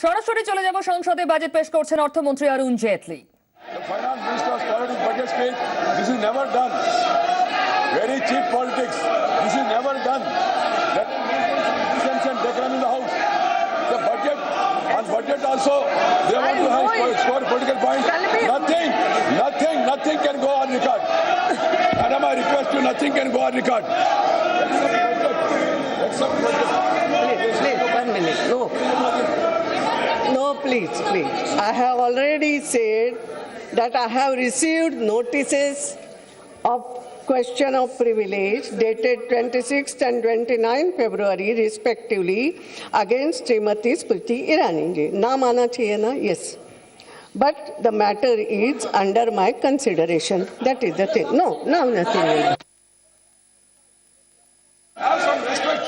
সরাসরি চলে যাব সংসদে বাজেট পেশ করছেন অর্থমন্ত্রী Arun Jaitley. The Finance Minister started his budget speech. This is never done. Very cheap politics. This is never done. Let them decorum in the House. The budget, on budget also, they want to have score political points. Nothing can go on record. Madam, I request you, nothing can go on record. Please, 1 minute. No, please. I have already said that I have received notices of question of privilege dated 26th and 29th February respectively against Srimati Smriti Irani ji. Naam aana chahiye na? Yes. But the matter is under my consideration. That is the thing. No, now nothing. Have some respect.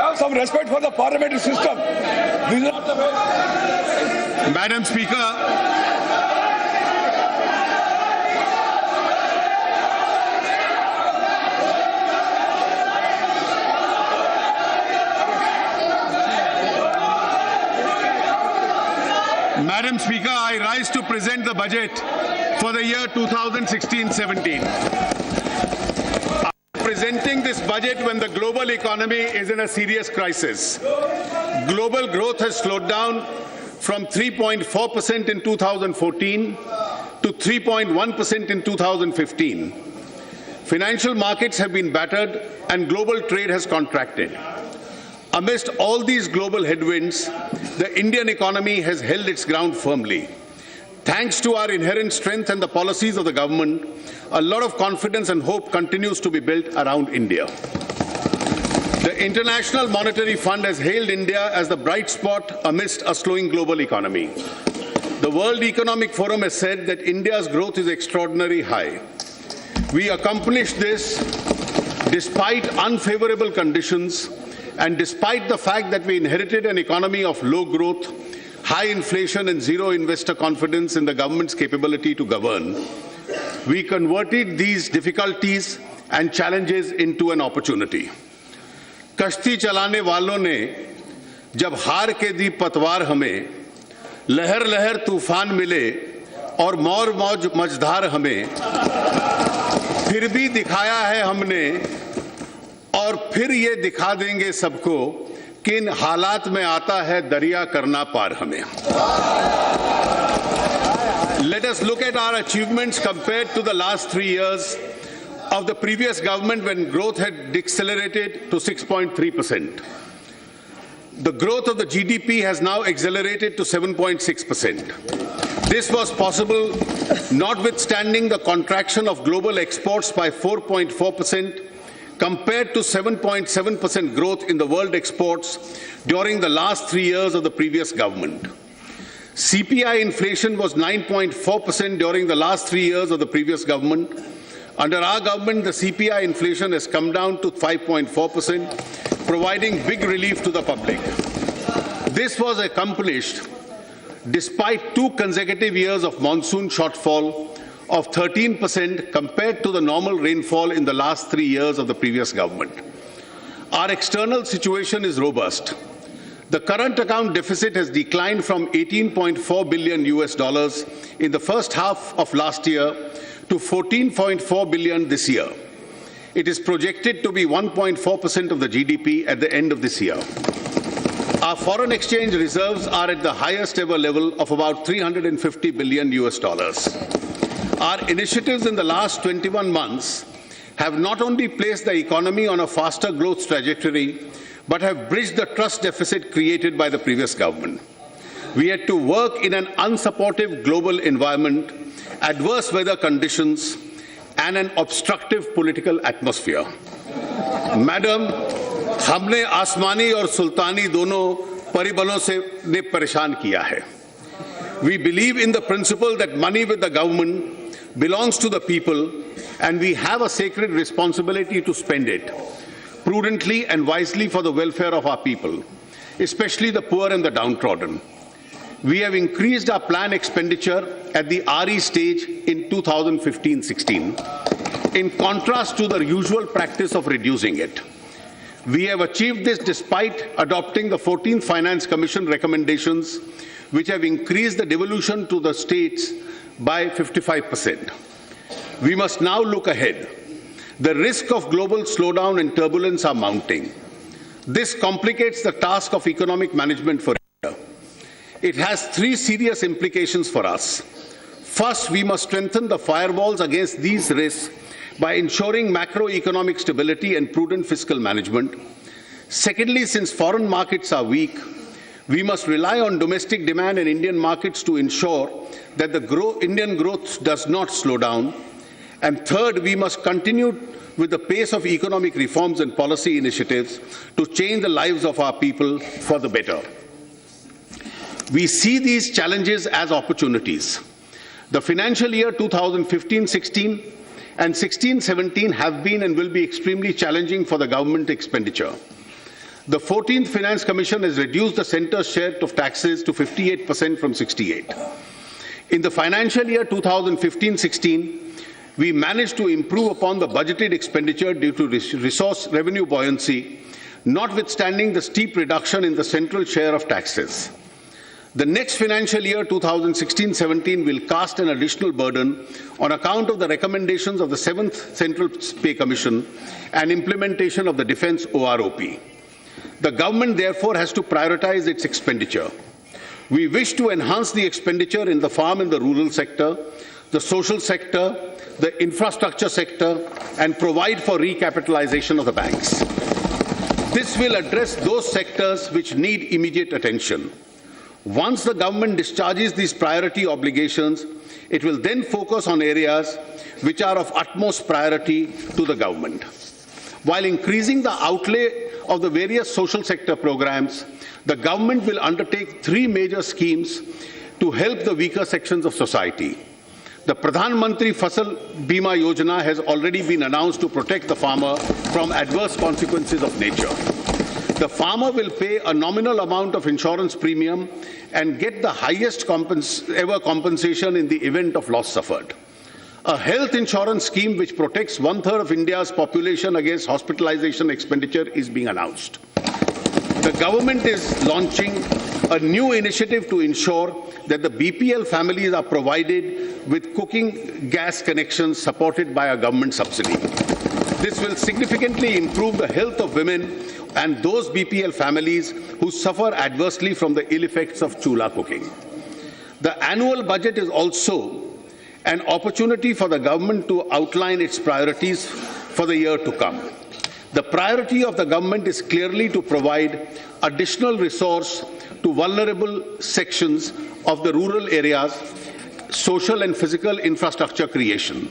Have some respect for the parliamentary system. This is not the way. Madam Speaker, Madam Speaker, I rise to present the budget for the year 2016-17. Presenting this budget when the global economy is in a serious crisis. Global growth has slowed down from 3.4% in 2014 to 3.1% in 2015. Financial markets have been battered and global trade has contracted. Amidst all these global headwinds, the Indian economy has held its ground firmly. Thanks to our inherent strength and the policies of the government, a lot of confidence and hope continues to be built around India. The International Monetary Fund has hailed India as the bright spot amidst a slowing global economy. The World Economic Forum has said that India's growth is extraordinarily high. We accomplished this despite unfavorable conditions and despite the fact that we inherited an economy of low growth, high inflation and zero investor confidence in the government's capability to govern. We converted these difficulties and challenges into an opportunity. कश्ती चलाने वालों ने जब हार के दी पतवार हमें, लहर लहर तूफान मिले और मौर मौज मझधार हमें, फिर भी दिखाया है हमने और फिर ये दिखा देंगे सबको कि इन हालात में आता है दरिया करना पार हमें. Let us look at our achievements compared to the last 3 years of the previous government when growth had decelerated to 6.3%. The growth of the GDP has now accelerated to 7.6%. This was possible notwithstanding the contraction of global exports by 4.4% compared to 7.7% growth in the world exports during the last 3 years of the previous government. CPI inflation was 9.4% during the last 3 years of the previous government. Under our government, the CPI inflation has come down to 5.4%, providing big relief to the public. This was accomplished despite 2 consecutive years of monsoon shortfall of 13% compared to the normal rainfall in the last 3 years of the previous government. Our external situation is robust. The current account deficit has declined from $18.4 billion in the first half of last year to $14.4 billion this year. It is projected to be 1.4% of the GDP at the end of this year. Our foreign exchange reserves are at the highest ever level of about $350 billion. Our initiatives in the last 21 months have not only placed the economy on a faster growth trajectory, but have bridged the trust deficit created by the previous government. We had to work in an unsupportive global environment, adverse weather conditions, and an obstructive political atmosphere. Madam, हमने आसमानी और सुल्तानी दोनों परिबलों से ने परेशान किया है. We believe in the principle that money with the government belongs to the people, and we have a sacred responsibility to spend it prudently and wisely for the welfare of our people, especially the poor and the downtrodden. We have increased our planned expenditure at the RE stage in 2015-16, in contrast to the usual practice of reducing it. We have achieved this despite adopting the 14th Finance Commission recommendations, which have increased the devolution to the states by 55%. We must now look ahead. The risk of global slowdown and turbulence are mounting. This complicates the task of economic management for India. It has three serious implications for us. First, we must strengthen the firewalls against these risks by ensuring macroeconomic stability and prudent fiscal management. Secondly, since foreign markets are weak, we must rely on domestic demand in Indian markets to ensure that the Indian growth does not slow down. And third, we must continue with the pace of economic reforms and policy initiatives to change the lives of our people for the better. We see these challenges as opportunities. The financial year 2015-16 and 16-17 have been and will be extremely challenging for the government expenditure. The 14th Finance Commission has reduced the centre's share of taxes to 58% from 68%. In the financial year 2015-16, we managed to improve upon the budgeted expenditure due to resource revenue buoyancy, notwithstanding the steep reduction in the central share of taxes. The next financial year, 2016-17, will cast an additional burden on account of the recommendations of the 7th Central Pay Commission and implementation of the Defence OROP. The government, therefore, has to prioritize its expenditure. We wish to enhance the expenditure in the farm and the rural sector, the social sector, the infrastructure sector, and provide for recapitalization of the banks. This will address those sectors which need immediate attention. Once the government discharges these priority obligations, it will then focus on areas which are of utmost priority to the government. While increasing the outlay of the various social sector programs, the government will undertake three major schemes to help the weaker sections of society. The Pradhan Mantri Fasal Bima Yojana has already been announced to protect the farmer from adverse consequences of nature. The farmer will pay a nominal amount of insurance premium and get the highest ever compensation in the event of loss suffered. A health insurance scheme which protects 1/3 of India's population against hospitalization expenditure is being announced. The government is launching a new initiative to ensure that the BPL families are provided with cooking gas connections supported by a government subsidy. This will significantly improve the health of women and those BPL families who suffer adversely from the ill effects of chula cooking. The annual budget is also an opportunity for the government to outline its priorities for the year to come. The priority of the government is clearly to provide additional resource to vulnerable sections of the rural areas, social and physical infrastructure creation.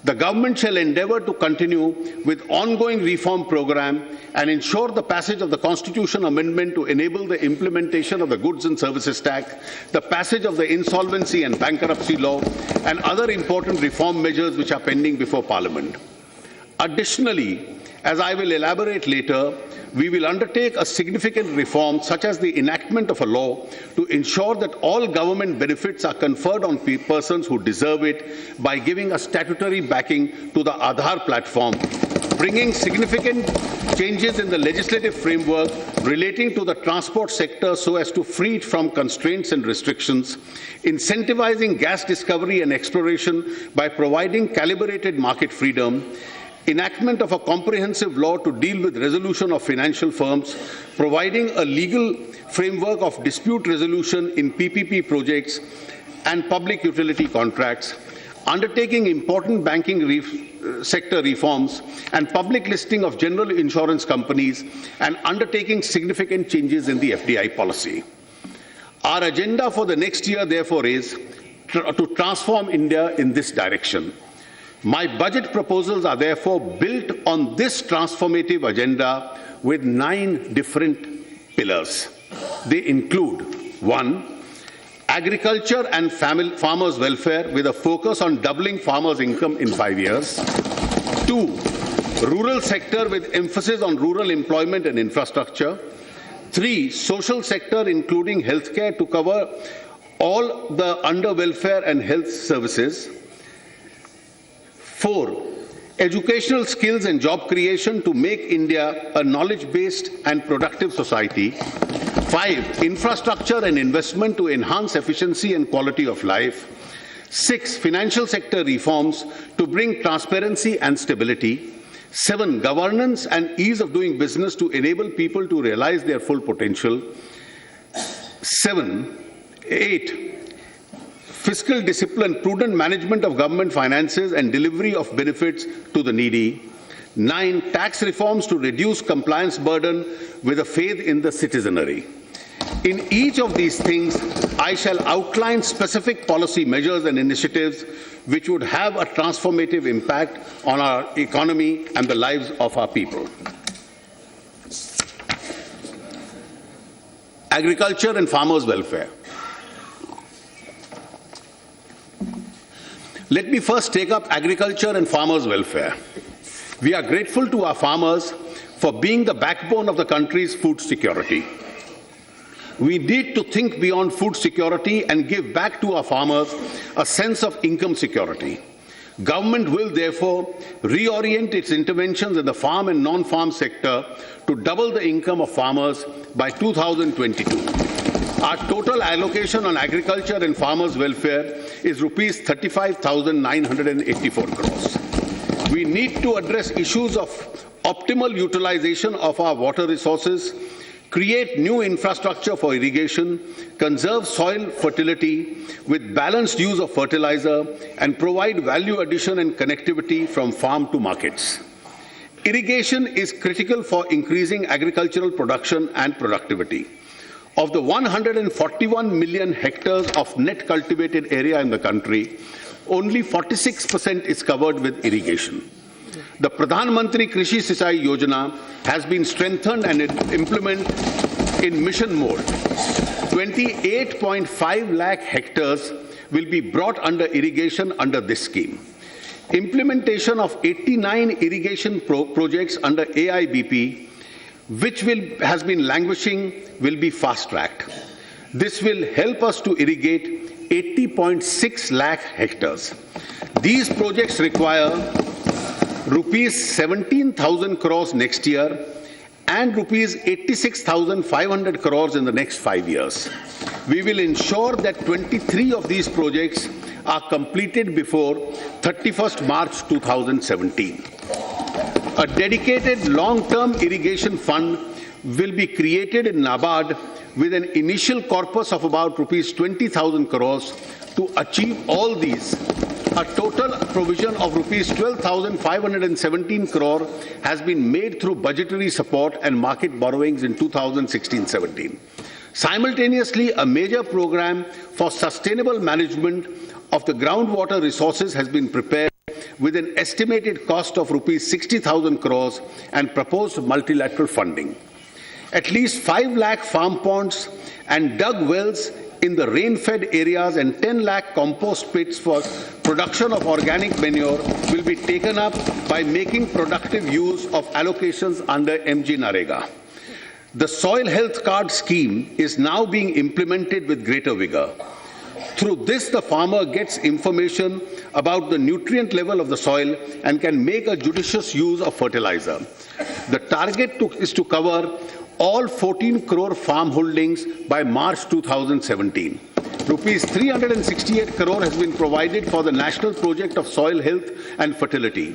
The government shall endeavour to continue with ongoing reform program and ensure the passage of the Constitution Amendment to enable the implementation of the Goods and Services Tax, the passage of the Insolvency and Bankruptcy Law, and other important reform measures which are pending before Parliament. Additionally, as I will elaborate later, we will undertake a significant reform such as the enactment of a law to ensure that all government benefits are conferred on persons who deserve it by giving a statutory backing to the Aadhaar platform, bringing significant changes in the legislative framework relating to the transport sector so as to free it from constraints and restrictions, incentivizing gas discovery and exploration by providing calibrated market freedom, enactment of a comprehensive law to deal with resolution of financial firms, providing a legal framework of dispute resolution in PPP projects and public utility contracts, undertaking important banking sector reforms and public listing of general insurance companies, and undertaking significant changes in the FDI policy. Our agenda for the next year, therefore, is to transform India in this direction. My budget proposals are therefore built on this transformative agenda with 9 different pillars. They include 1. Agriculture and farmers' welfare with a focus on doubling farmers' income in 5 years. 2. Rural sector with emphasis on rural employment and infrastructure. 3. Social sector including healthcare to cover all the under welfare and health services. 4. educational skills and job creation to make India a knowledge-based and productive society. 5, infrastructure and investment to enhance efficiency and quality of life. 6, financial sector reforms to bring transparency and stability. 7, governance and ease of doing business to enable people to realize their full potential. 8, fiscal discipline, prudent management of government finances and delivery of benefits to the needy. 9, tax reforms to reduce compliance burden with a faith in the citizenry. In each of these things, I shall outline specific policy measures and initiatives which would have a transformative impact on our economy and the lives of our people. Agriculture and farmers' welfare. Let me first take up agriculture and farmers' welfare. We are grateful to our farmers for being the backbone of the country's food security. We need to think beyond food security and give back to our farmers a sense of income security. Government will therefore reorient its interventions in the farm and non-farm sector to double the income of farmers by 2022. Our total allocation on agriculture and farmers' welfare is rupees 35,984 crores. We need to address issues of optimal utilization of our water resources, create new infrastructure for irrigation, conserve soil fertility with balanced use of fertilizer, and provide value addition and connectivity from farm to markets. Irrigation is critical for increasing agricultural production and productivity. Of the 141 million hectares of net cultivated area in the country, only 46% is covered with irrigation. The Pradhan Mantri Krishi Sicai Yojana has been strengthened and implemented in mission mode. 28.5 lakh hectares will be brought under irrigation under this scheme. Implementation of 89 irrigation projects under AIBP, which has been languishing, will be fast-tracked. This will help us to irrigate 80.6 lakh hectares. These projects require rupees 17,000 crores next year and rupees 86,500 crores in the next 5 years. We will ensure that 23 of these projects are completed before 31st March 2017. A dedicated long-term irrigation fund will be created in NABARD with an initial corpus of about rupees 20,000 crores to achieve all these. A total provision of rupees 12,517 crore has been made through budgetary support and market borrowings in 2016-17. Simultaneously, a major program for sustainable management of the groundwater resources has been prepared with an estimated cost of rupees 60,000 crores and proposed multilateral funding. At least 5 lakh farm ponds and dug wells in the rain-fed areas and 10 lakh compost pits for production of organic manure will be taken up by making productive use of allocations under MG Narega. The Soil Health Card scheme is now being implemented with greater vigor. Through this, the farmer gets information about the nutrient level of the soil and can make a judicious use of fertilizer. The target is to cover all 14 crore farm holdings by March 2017. Rupees 368 crore has been provided for the National Project of Soil Health and Fertility.